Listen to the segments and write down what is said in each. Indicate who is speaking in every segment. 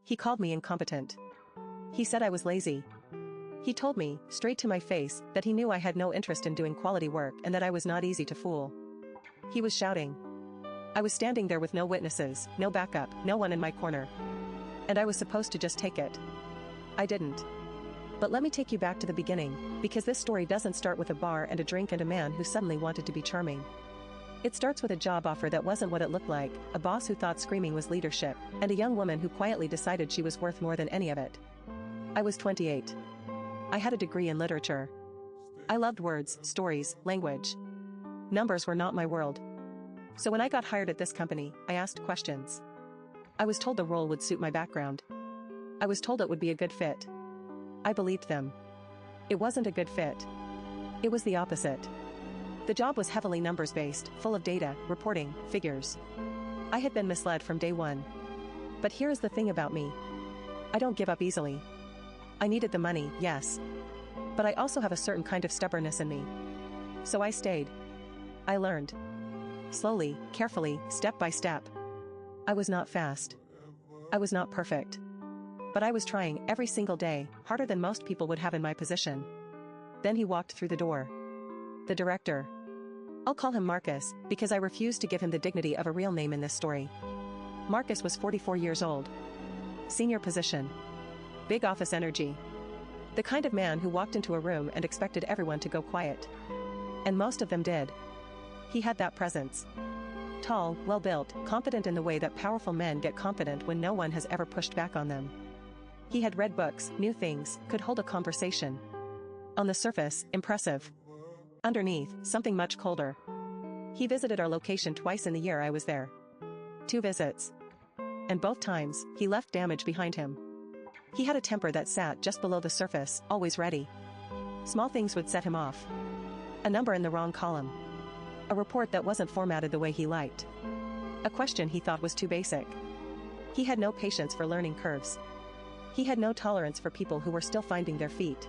Speaker 1: He called me incompetent. He said I was lazy. He told me, straight to my face, that he knew I had no interest in doing quality work and that I was not easy to fool. He was shouting. I was standing there with no witnesses, no backup, no one in my corner. And I was supposed to just take it. I didn't. But let me take you back to the beginning, because this story doesn't start with a bar and a drink and a man who suddenly wanted to be charming. It starts with a job offer that wasn't what it looked like, a boss who thought screaming was leadership, and a young woman who quietly decided she was worth more than any of it. I was 28. I had a degree in literature. I loved words, stories, language. Numbers were not my world. So when I got hired at this company, I asked questions. I was told the role would suit my background. I was told it would be a good fit. I believed them. It wasn't a good fit. It was the opposite. The job was heavily numbers-based, full of data, reporting, figures. I had been misled from day one. But here is the thing about me. I don't give up easily. I needed the money, yes. But I also have a certain kind of stubbornness in me. So I stayed. I learned. Slowly, carefully, step by step. I was not fast. I was not perfect. But I was trying every single day, harder than most people would have in my position. Then he walked through the door. The director. I'll call him Marcus, because I refuse to give him the dignity of a real name in this story. Marcus was 44 years old. Senior position. Big office energy. The kind of man who walked into a room and expected everyone to go quiet. And most of them did. He had that presence. Tall, well-built, confident in the way that powerful men get confident when no one has ever pushed back on them. He had read books, knew things, could hold a conversation. On the surface, impressive. Underneath, something much colder. He visited our location twice in the year I was there. 2 visits. And both times, he left damage behind him. He had a temper that sat just below the surface, always ready. Small things would set him off. A number in the wrong column. A report that wasn't formatted the way he liked. A question he thought was too basic. He had no patience for learning curves. He had no tolerance for people who were still finding their feet.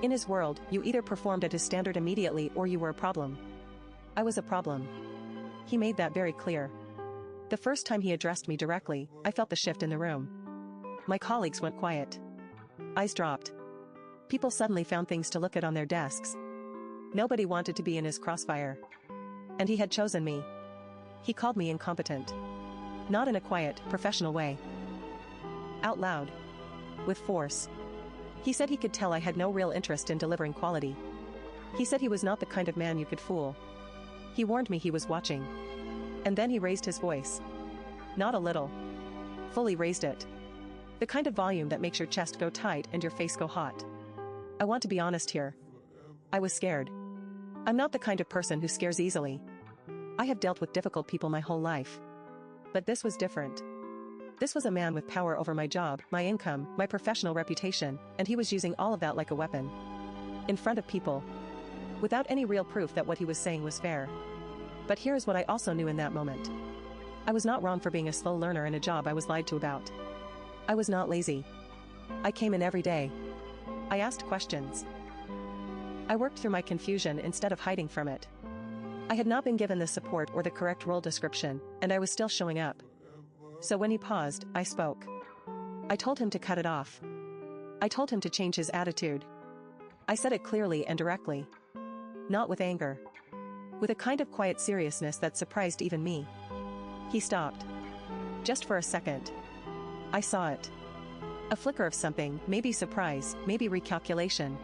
Speaker 1: In his world, you either performed at his standard immediately or you were a problem. I was a problem. He made that very clear. The first time he addressed me directly, I felt the shift in the room. My colleagues went quiet. Eyes dropped. People suddenly found things to look at on their desks. Nobody wanted to be in his crossfire. And he had chosen me. He called me incompetent. Not in a quiet, professional way. Out loud. With force. He said he could tell I had no real interest in delivering quality. He said he was not the kind of man you could fool. He warned me he was watching. And then he raised his voice. Not a little. Fully raised it. The kind of volume that makes your chest go tight and your face go hot. I want to be honest here. I was scared. I'm not the kind of person who scares easily. I have dealt with difficult people my whole life. But this was different. This was a man with power over my job, my income, my professional reputation, and he was using all of that like a weapon. In front of people. Without any real proof that what he was saying was fair. But here's what I also knew in that moment. I was not wrong for being a slow learner in a job I was lied to about. I was not lazy. I came in every day. I asked questions. I worked through my confusion instead of hiding from it. I had not been given the support or the correct role description, and I was still showing up. So when he paused, I spoke. I told him to cut it off. I told him to change his attitude. I said it clearly and directly. Not with anger. With a kind of quiet seriousness that surprised even me. He stopped. Just for a second. I saw it. A flicker of something, maybe surprise, maybe recalculation.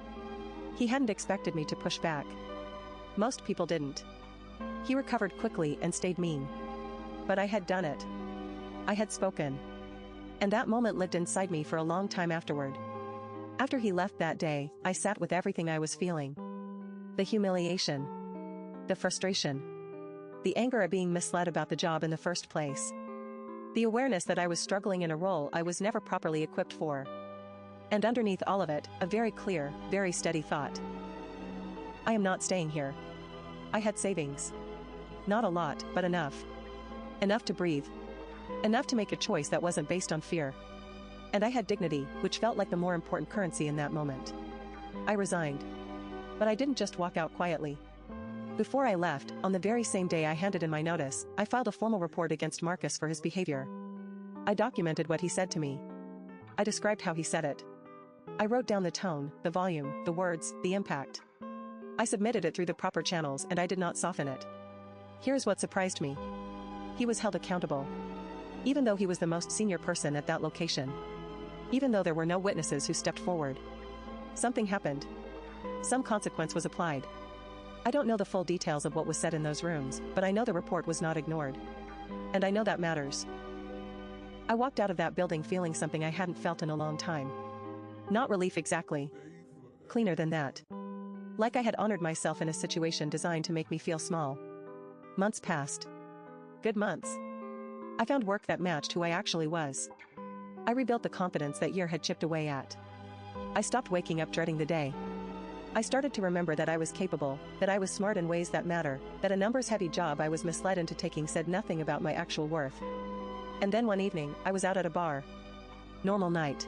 Speaker 1: He hadn't expected me to push back. Most people didn't. He recovered quickly and stayed mean. But I had done it. I had spoken. And that moment lived inside me for a long time afterward. After he left that day, I sat with everything I was feeling. The humiliation. The frustration. The anger at being misled about the job in the first place. The awareness that I was struggling in a role I was never properly equipped for. And underneath all of it, a very clear, very steady thought. I am not staying here. I had savings. Not a lot, but enough. Enough to breathe. Enough to make a choice that wasn't based on fear. And I had dignity, which felt like the more important currency in that moment. I resigned. But I didn't just walk out quietly. Before I left, on the very same day I handed in my notice, I filed a formal report against Marcus for his behavior. I documented what he said to me. I described how he said it. I wrote down the tone, the volume, the words, the impact. I submitted it through the proper channels and I did not soften it. Here's what surprised me. He was held accountable. Even though he was the most senior person at that location. Even though there were no witnesses who stepped forward. Something happened. Some consequence was applied. I don't know the full details of what was said in those rooms, but I know the report was not ignored. And I know that matters. I walked out of that building feeling something I hadn't felt in a long time. Not relief exactly. Cleaner than that. Like I had honored myself in a situation designed to make me feel small. Months passed. Good months. I found work that matched who I actually was. I rebuilt the confidence that year had chipped away at. I stopped waking up dreading the day. I started to remember that I was capable, that I was smart in ways that matter, that a numbers-heavy job I was misled into taking said nothing about my actual worth. And then one evening, I was out at a bar. Normal night.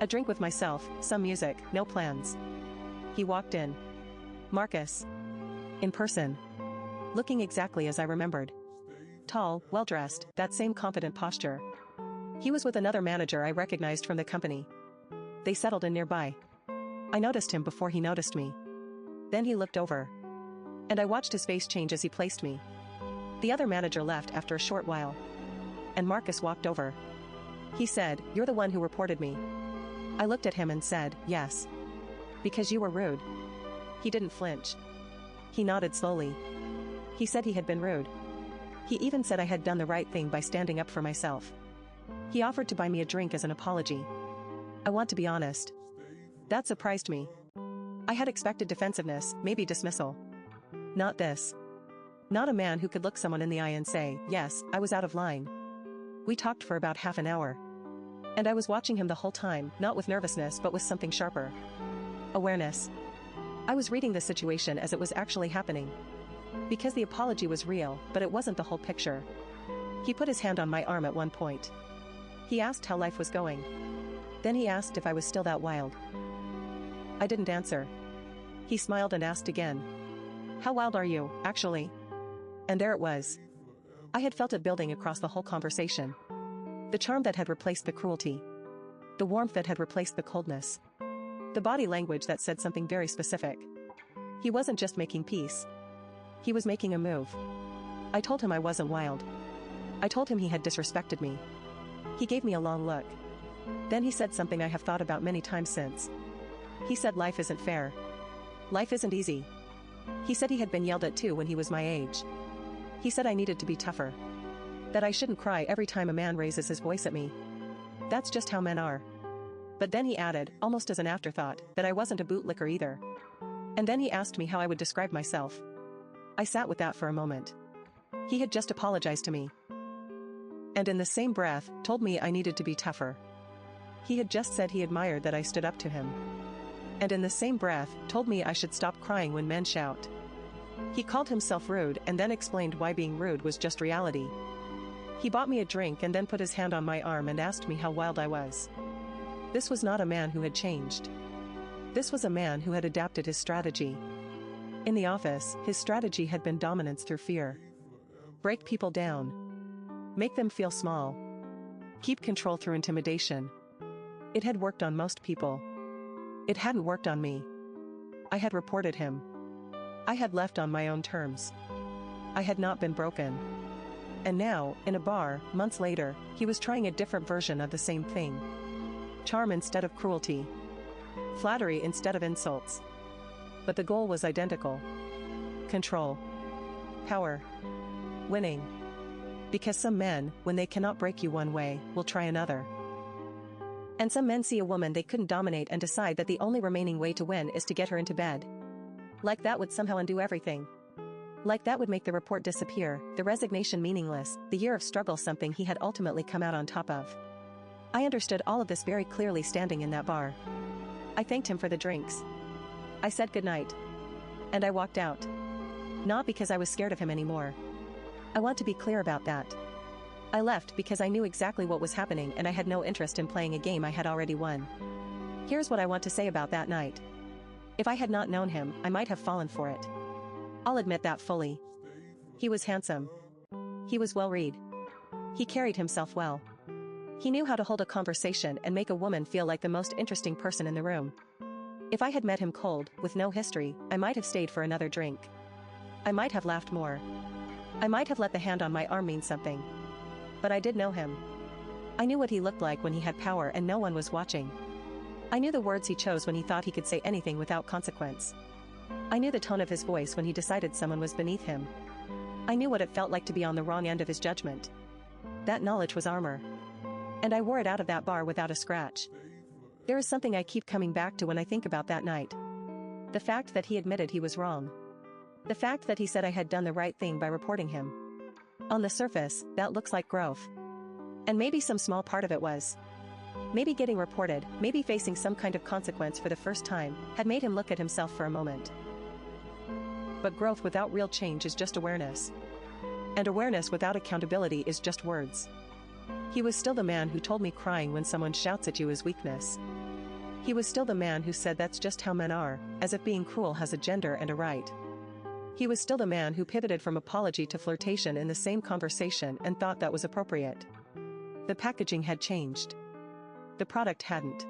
Speaker 1: A drink with myself, some music, no plans. He walked in. Marcus. In person. Looking exactly as I remembered. Tall, well-dressed, that same confident posture. He was with another manager I recognized from the company. They settled in nearby. I noticed him before he noticed me. Then he looked over. And I watched his face change as he placed me. The other manager left after a short while. And Marcus walked over. He said, "You're the one who reported me." I looked at him and said, "Yes. Because you were rude." He didn't flinch. He nodded slowly. He said he had been rude. He even said I had done the right thing by standing up for myself. He offered to buy me a drink as an apology. I want to be honest. That surprised me. I had expected defensiveness, maybe dismissal. Not this. Not a man who could look someone in the eye and say, "Yes, I was out of line." We talked for about half an hour. And I was watching him the whole time, not with nervousness but with something sharper. Awareness. I was reading the situation as it was actually happening. Because the apology was real, but it wasn't the whole picture. He put his hand on my arm at one point. He asked how life was going. Then he asked if I was still that wild. I didn't answer. He smiled and asked again. "How wild are you, actually?" And there it was. I had felt it building across the whole conversation. The charm that had replaced the cruelty. The warmth that had replaced the coldness. The body language that said something very specific. He wasn't just making peace. He was making a move. I told him I wasn't wild. I told him he had disrespected me. He gave me a long look. Then he said something I have thought about many times since. He said life isn't fair. Life isn't easy. He said he had been yelled at too when he was my age. He said I needed to be tougher. That I shouldn't cry every time a man raises his voice at me. That's just how men are. But then he added, almost as an afterthought, that I wasn't a bootlicker either. And then he asked me how I would describe myself. I sat with that for a moment. He had just apologized to me. And in the same breath, told me I needed to be tougher. He had just said he admired that I stood up to him. And in the same breath, told me I should stop crying when men shout. He called himself rude and then explained why being rude was just reality. He bought me a drink and then put his hand on my arm and asked me how wild I was. This was not a man who had changed. This was a man who had adapted his strategy. In the office, his strategy had been dominance through fear. Break people down. Make them feel small. Keep control through intimidation. It had worked on most people. It hadn't worked on me. I had reported him. I had left on my own terms. I had not been broken. And now, in a bar, months later, he was trying a different version of the same thing. Charm instead of cruelty. Flattery instead of insults. But the goal was identical. Control. Power. Winning. Because some men, when they cannot break you one way, will try another. And some men see a woman they couldn't dominate and decide that the only remaining way to win is to get her into bed. Like that would somehow undo everything. Like that would make the report disappear, the resignation meaningless, the year of struggle something he had ultimately come out on top of. I understood all of this very clearly standing in that bar. I thanked him for the drinks. I said goodnight. And I walked out. Not because I was scared of him anymore. I want to be clear about that. I left because I knew exactly what was happening and I had no interest in playing a game I had already won. Here's what I want to say about that night. If I had not known him, I might have fallen for it. I'll admit that fully. He was handsome. He was well read. He carried himself well. He knew how to hold a conversation and make a woman feel like the most interesting person in the room. If I had met him cold, with no history, I might have stayed for another drink. I might have laughed more. I might have let the hand on my arm mean something. But I did know him. I knew what he looked like when he had power and no one was watching. I knew the words he chose when he thought he could say anything without consequence. I knew the tone of his voice when he decided someone was beneath him. I knew what it felt like to be on the wrong end of his judgment. That knowledge was armor. And I wore it out of that bar without a scratch. There is something I keep coming back to when I think about that night. The fact that he admitted he was wrong. The fact that he said I had done the right thing by reporting him. On the surface, that looks like growth. And maybe some small part of it was. Maybe getting reported, maybe facing some kind of consequence for the first time, had made him look at himself for a moment. But growth without real change is just awareness. And awareness without accountability is just words. He was still the man who told me crying when someone shouts at you is weakness. He was still the man who said that's just how men are, as if being cruel has a gender and a right. He was still the man who pivoted from apology to flirtation in the same conversation and thought that was appropriate. The packaging had changed. The product hadn't.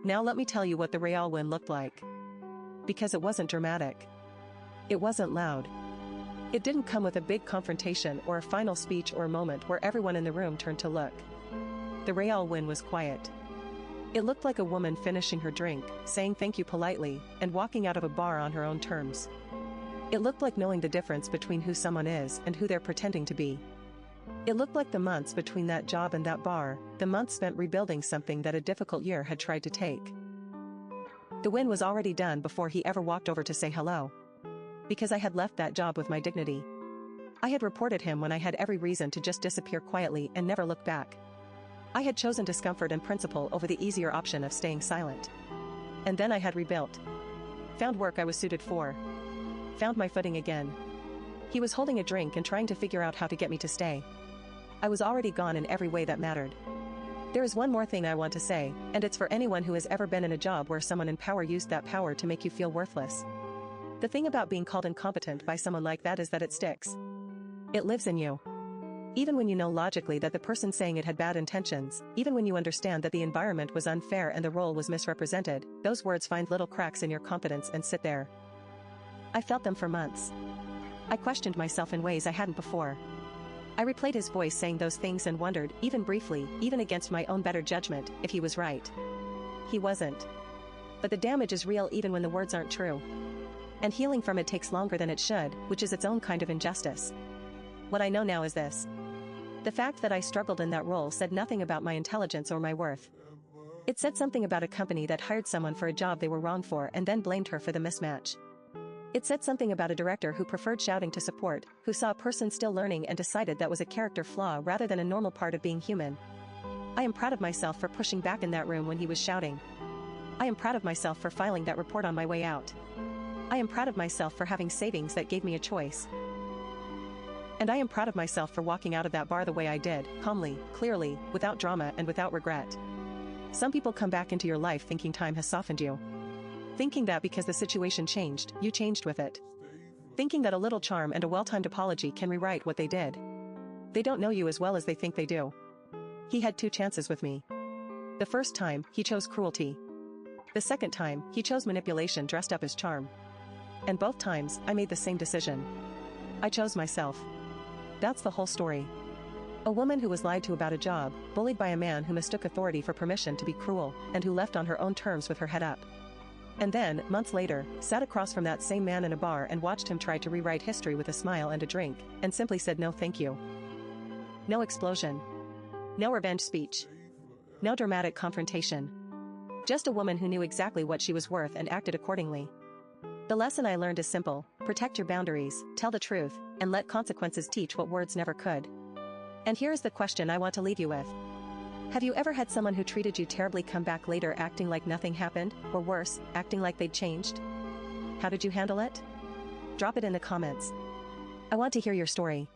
Speaker 1: Now let me tell you what the Real win looked like. Because it wasn't dramatic. It wasn't loud. It didn't come with a big confrontation or a final speech or a moment where everyone in the room turned to look. The Real win was quiet. It looked like a woman finishing her drink, saying thank you politely, and walking out of a bar on her own terms. It looked like knowing the difference between who someone is and who they're pretending to be. It looked like the months between that job and that bar, the months spent rebuilding something that a difficult year had tried to take. The win was already done before he ever walked over to say hello. Because I had left that job with my dignity. I had reported him when I had every reason to just disappear quietly and never look back. I had chosen discomfort and principle over the easier option of staying silent. And then I had rebuilt. Found work I was suited for. Found my footing again. He was holding a drink and trying to figure out how to get me to stay. I was already gone in every way that mattered. There is one more thing I want to say, and it's for anyone who has ever been in a job where someone in power used that power to make you feel worthless. The thing about being called incompetent by someone like that is that it sticks. It lives in you. Even when you know logically that the person saying it had bad intentions, even when you understand that the environment was unfair and the role was misrepresented, those words find little cracks in your confidence and sit there. I felt them for months. I questioned myself in ways I hadn't before. I replayed his voice saying those things and wondered, even briefly, even against my own better judgment, if he was right. He wasn't. But the damage is real even when the words aren't true. And healing from it takes longer than it should, which is its own kind of injustice. What I know now is this. The fact that I struggled in that role said nothing about my intelligence or my worth. It said something about a company that hired someone for a job they were wrong for and then blamed her for the mismatch. It said something about a director who preferred shouting to support, who saw a person still learning and decided that was a character flaw rather than a normal part of being human. I am proud of myself for pushing back in that room when he was shouting. I am proud of myself for filing that report on my way out. I am proud of myself for having savings that gave me a choice. And I am proud of myself for walking out of that bar the way I did, calmly, clearly, without drama and without regret. Some people come back into your life thinking time has softened you. Thinking that because the situation changed, you changed with it. Thinking that a little charm and a well-timed apology can rewrite what they did. They don't know you as well as they think they do. He had 2 chances with me. The first time, he chose cruelty. The second time, he chose manipulation dressed up as charm. And both times, I made the same decision. I chose myself. That's the whole story. A woman who was lied to about a job, bullied by a man who mistook authority for permission to be cruel, and who left on her own terms with her head up. And then, months later, sat across from that same man in a bar and watched him try to rewrite history with a smile and a drink, and simply said no thank you. No explosion. No revenge speech. No dramatic confrontation. Just a woman who knew exactly what she was worth and acted accordingly. The lesson I learned is simple: protect your boundaries, tell the truth, and let consequences teach what words never could. And here is the question I want to leave you with. Have you ever had someone who treated you terribly come back later acting like nothing happened, or worse, acting like they'd changed? How did you handle it? Drop it in the comments. I want to hear your story.